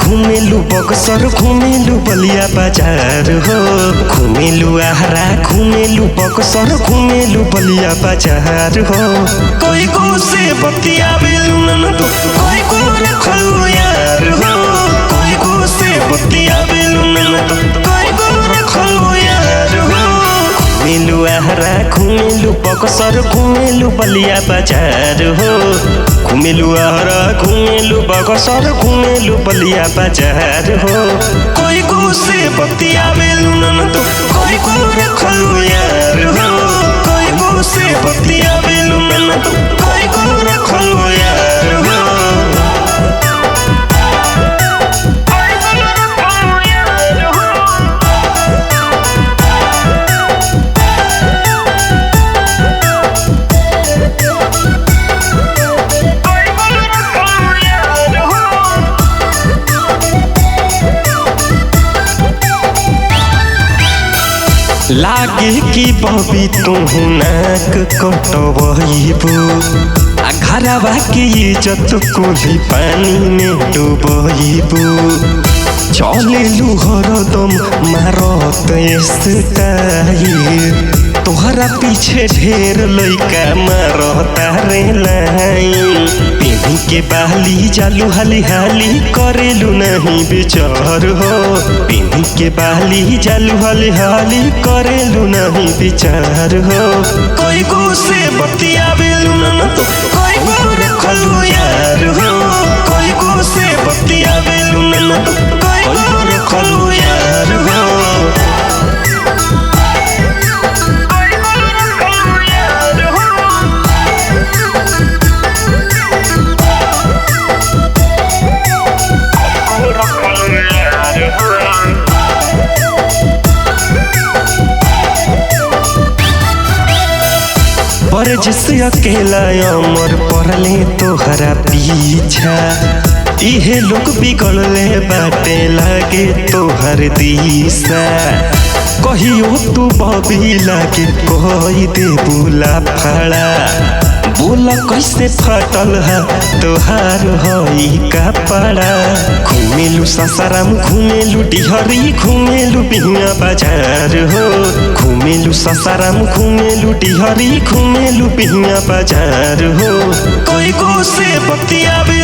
घुमेलु बक्सर घुमेलु बलिया बाजार हो। घुमेलु आहारा घुमेलु बक्सर घुमेलु बलिया बाजार हो। कोई को से बतियावेलु ननदो कोई को रखलु यार हो। कोई को से बतियावेलु ननदो कोई को रखलु यार हो। घुमेलु आहारा घुमेलु बक्सर घुमेलु बलिया बाजार हो। घुमेलु आहारा घुमेलु बक्सर घुमेलु बलिया बाजार हो। कोई को से बतियावेलु ननदो कोई को रखलु यार हो। कोई को से बतियावेलु ननदो कोई को रखलु यार हो। लागे कि बबी तुहु नाक कटबू आ घरवा के इज्जत कुली पानी में डूबू। चलेलु हरदम मारत स्टाइल तोहरा पीछे ढेर लइका मारता रे लाइन। पिन्ही के बाली जालू हाली हाली करेलु नहीं विचार हो। पिन्ही के बाली जालू हाली हाली करेलु नहीं विचार हो। कोई को से बतियावेलु ननदो कोई को रखलु यार हो। कोई को से बतियावेलु ननदो कोई को रखलु यार हो। पर जिसे अकेला अमर पड़ले तोहरा पीछा इहे लोग बिगड़ले बाटे लागे तोहर दिशा। कहियो तू बबी लागे कोई दे बुला फड़ा बोला कैसे फटल है तोहार हई कपड़ा। घुमेलु ससाराम घुमेलु डिहरी घुमेलु बिहिया बाजार हो। घुमेलु ससाराम घुमेलु डिहरी घुमेलु बिहिया बाजार हो। कोई को से बतियावे